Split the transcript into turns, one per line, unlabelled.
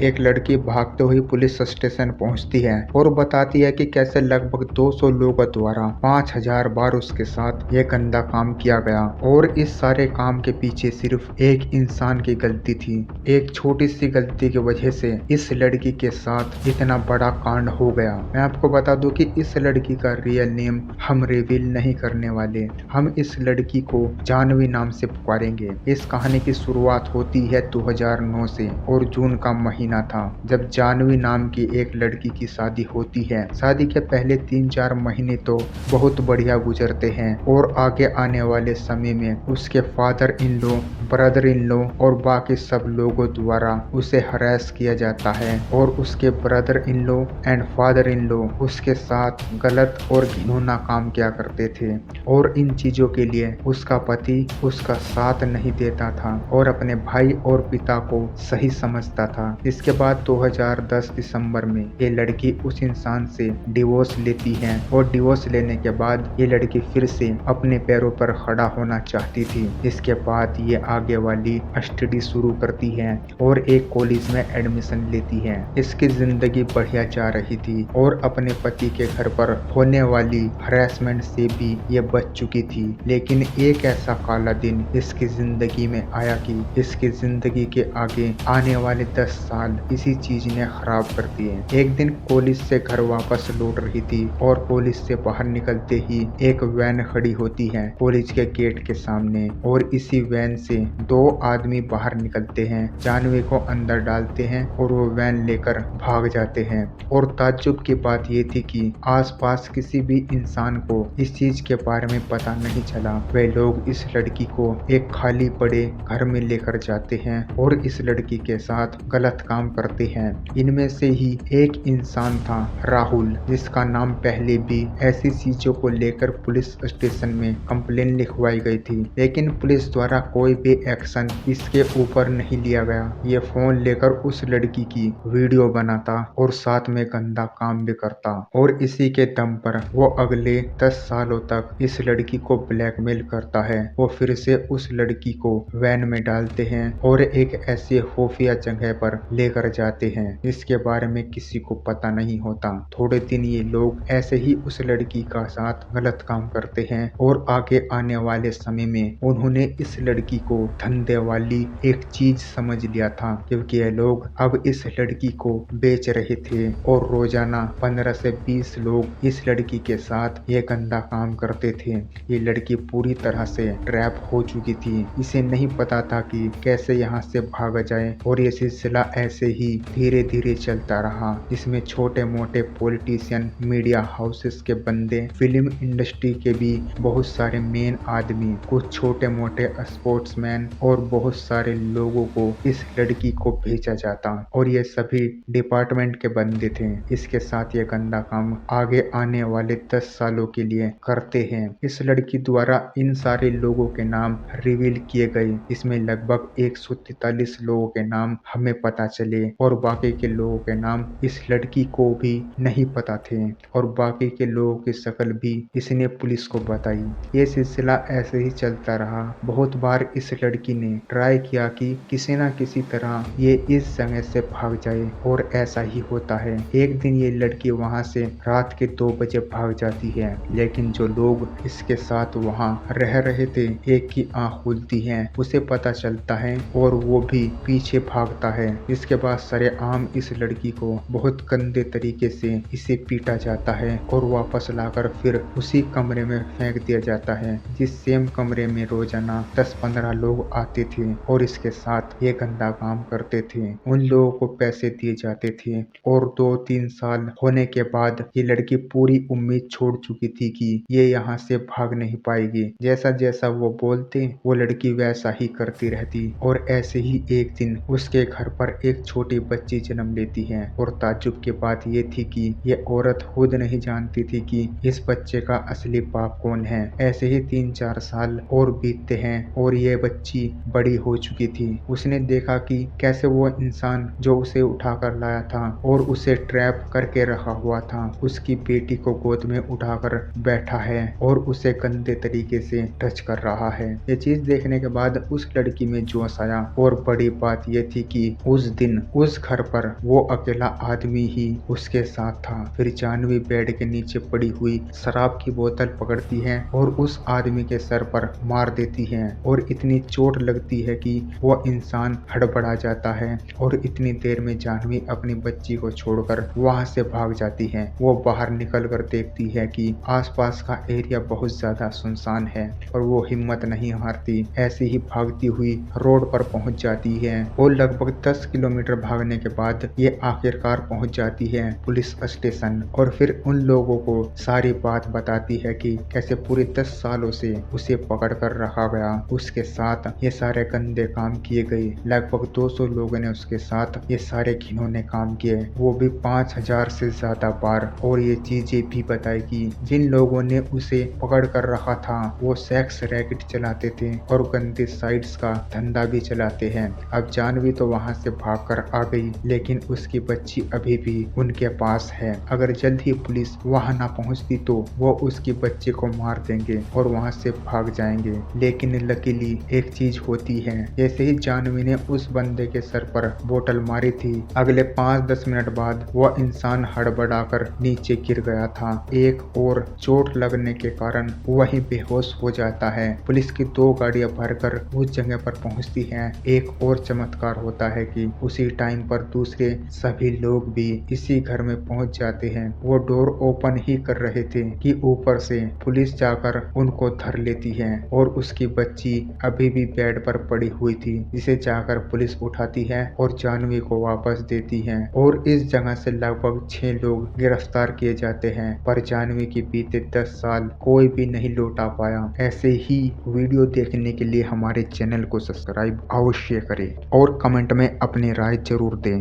एक लड़की भागते हुई पुलिस स्टेशन पहुंचती है और बताती है कि कैसे लगभग 200 लोगों द्वारा 5000 बार उसके साथ ये गंदा काम किया गया और इस सारे काम के पीछे सिर्फ एक इंसान की गलती थी। एक छोटी सी गलती की वजह से इस लड़की के साथ इतना बड़ा कांड हो गया। मैं आपको बता दूं कि इस लड़की का रियल नेम हम रिवील नहीं करने वाले। हम इस लड़की को जानवी नाम से पुकारेंगे। इस कहानी की शुरुआत होती है 2009 से और जून का महीना था जब जानवी नाम की एक लड़की की शादी होती है। शादी के पहले 3-4 महीने तो बहुत बढ़िया गुजरते हैं और आगे आने वाले समय में उसके father in law, brother in law और बाकी सब लोगों द्वारा उसे हरास किया जाता है और उसके brother in law and father in law उसके साथ गलत और घिनौना काम किया करते थे और इन चीजों के लिए उसका पति उसका साथ नहीं देता था और अपने भाई और पिता को सही समझता था। इसके बाद 2010 दिसंबर में ये लड़की उस इंसान से डिवोर्स लेती है और डिवोर्स लेने के बाद ये लड़की फिर से अपने पैरों पर खड़ा होना चाहती थी। इसके बाद ये आगे वाली स्टडी शुरू करती है और एक कॉलेज में एडमिशन लेती है। इसकी जिंदगी बढ़िया जा रही थी और अपने पति के घर पर होने वाली हरासमेंट से भी ये बच चुकी थी। लेकिन एक ऐसा काला दिन इसकी जिंदगी में आया कि इसकी जिंदगी के आगे आने वाले 10 साल इसी चीज ने खराब कर दिए। एक दिन कॉलेज से घर वापस लौट रही थी और कॉलेज से बाहर निकलते ही एक वैन खड़ी होती है कॉलेज के गेट के सामने और इसी वैन से 2 आदमी बाहर निकलते हैं, जानवी को अंदर डालते हैं और वो वैन लेकर भाग जाते हैं। और ताज्जुब की बात ये थी कि आसपास किसी भी इंसान को इस चीज के बारे में पता नहीं चला। वे लोग इस लड़की को एक खाली पड़े घर में लेकर जाते हैं और इस लड़की के साथ गलत काम करते हैं। इनमें से ही एक इंसान था राहुल, जिसका नाम पहले भी ऐसी चीजों को लेकर पुलिस स्टेशन में कंप्लेन लिखवाई गई थी, लेकिन पुलिस द्वारा कोई भी एक्शन इसके ऊपर नहीं लिया गया। ये फोन लेकर उस लड़की की वीडियो बनाता और साथ में गंदा काम भी करता और इसी के दम पर वो अगले 10 सालों तक इस लड़की को ब्लैकमेल करता है। वो फिर से उस लड़की को वैन में डालते हैं और एक ऐसे खुफिया जगह पर लेकर जाते हैं जिसके बारे में किसी को पता नहीं होता। थोड़े दिन ये लोग ऐसे ही उस लड़की का साथ गलत काम करते हैं और आगे आने वाले समय में उन्होंने इस लड़की को धंधे वाली एक चीज समझ लिया था, क्योंकि ये लोग अब इस लड़की को बेच रहे थे और रोजाना 15 से 20 लोग इस लड़की के साथ ये गंदा काम करते थे। ये लड़की पूरी तरह से ट्रैप हो चुकी थी। इसे नहीं पता था कि कैसे यहाँ से भागा जाए और ये सिलसिला ऐसे ही धीरे धीरे चलता रहा, जिसमें छोटे मोटे पॉलिटिशियन, मीडिया हाउसेस के बंदे, फिल्म इंडस्ट्री के भी बहुत सारे मेन आदमी, कुछ छोटे मोटे स्पोर्ट्समैन और बहुत सारे लोगों को इस लड़की को भेजा जाता और ये सभी डिपार्टमेंट के बंदे थे। इसके साथ ये गंदा काम आगे आने वाले 10 सालों के लिए करते हैं। इस लड़की द्वारा इन सारे लोगों के नाम रिवील किए गए। इसमें लगभग 143 लोगों के नाम हमें पता चले और बाकी के लोगों के नाम इस लड़की को भी नहीं पता थे और बाकी के लोगों की शक्ल भी इसने पुलिस को बताई। ये सिलसिला ऐसे ही चलता रहा। बहुत बार इस लड़की ने ट्राई किया कि किसी न किसी तरह ये इस जगह से भाग जाए और ऐसा ही होता है। एक दिन ये लड़की वहां से रात के 2 बजे भाग जाती है, लेकिन जो लोग इसके साथ वहां रह रहे थे, एक की आंख खुलती है, उसे पता चलता है और वो भी पीछे भागता है। इसके बाद सरेआम इस लड़की को बहुत गंदे तरीके से इसे पीटा जाता है और वापस लाकर फिर उसी कमरे में फेंक दिया जाता है, जिस सेम कमरे में रोजाना 10-15 लोग आते थे और इसके साथ ये गंदा काम करते थे। उन लोगों को पैसे दिए जाते थे और 2-3 साल होने के बाद ये लड़की पूरी उम्मीद छोड़ चुकी थी कि ये यहाँ से भाग नहीं पाएगी। जैसा जैसा वो बोलते वो लड़की वैसा ही करती रहती और ऐसे ही एक दिन उसके घर पर एक छोटी बच्ची जन्म लेती है। और ताज्जुब की बात ये थी कि ये औरत खुद नहीं जानती थी कि इस बच्चे का असली बाप कौन है। ऐसे ही 3-4 साल और बीतते हैं और ये बच्ची बड़ी हो चुकी थी। उसने देखा कि कैसे वो इंसान जो उसे उठाकर लाया था और उसे ट्रैप करके रखा हुआ था, उसकी बेटी को गोद में उठाकर बैठा है और उसे गंदे तरीके से टच कर रहा है। ये चीज देखने के बाद उस लड़की में जोश आया और बड़ी बात ये थी कि उस दिन लेकिन उस घर पर वो अकेला आदमी ही उसके साथ था। फिर जानवी बेड के नीचे पड़ी हुई शराब की बोतल पकड़ती है और उस आदमी के सर पर मार देती है और इतनी चोट लगती है कि वो इंसान हड़बड़ा जाता है और इतनी देर में जानवी अपनी बच्ची को छोड़कर वहां से भाग जाती है। वो बाहर निकल कर देखती है कि आसपास का एरिया बहुत ज्यादा सुनसान है और वो हिम्मत नहीं हारती, ऐसे ही भागती हुई रोड पर पहुंच जाती है और लगभग 10 किलोमीटर भागने के बाद ये आखिरकार पहुंच जाती है पुलिस स्टेशन और फिर उन लोगों को सारी बात बताती है कि कैसे पूरे 10 सालों से उसे पकड़ कर रखा गया, उसके साथ ये सारे गंदे काम किए गए। लगभग 200 लोगों ने उसके साथ ये सारे घिनौने काम किए, वो भी 5000 से ज्यादा बार। और ये चीजें भी बताई कि जिन लोगों ने उसे पकड़ कर रखा था वो सेक्स रैकेट चलाते थे और गंदे साइट्स का धंधा भी चलाते हैं। अब जानवी तो वहां से भागकर आ गई, लेकिन उसकी बच्ची अभी भी उनके पास है। अगर जल्द ही पुलिस वहां ना पहुंचती तो वो उसकी बच्चे को मार देंगे और वहां से भाग जाएंगे। लेकिन लकीली एक चीज होती है, जैसे ही जानवी ने उस बंदे के सर पर बोतल मारी थी, अगले 5-10 मिनट बाद वो इंसान हड़बड़ाकर नीचे गिर गया था। एक और चोट लगने के कारण वही बेहोश हो जाता है। पुलिस की 2 गाड़ियां भरकर उस जगह पर पहुंचती हैं। एक और चमत्कार होता है कि उसी टाइम पर दूसरे सभी लोग भी इसी घर में पहुंच जाते हैं। वो डोर ओपन ही कर रहे थे कि ऊपर से पुलिस जाकर उनको धर लेती है और उसकी बच्ची अभी भी बेड पर पड़ी हुई थी, जिसे जाकर पुलिस उठाती है और जानवी को वापस देती है। और इस जगह से लगभग 6 लोग गिरफ्तार किए जाते हैं, पर जानवी की बीते 10 साल कोई भी नहीं लौटा पाया। ऐसे ही वीडियो देखने के लिए हमारे चैनल को सब्सक्राइब अवश्य करें और कमेंट में अपनी राय जरूर दें।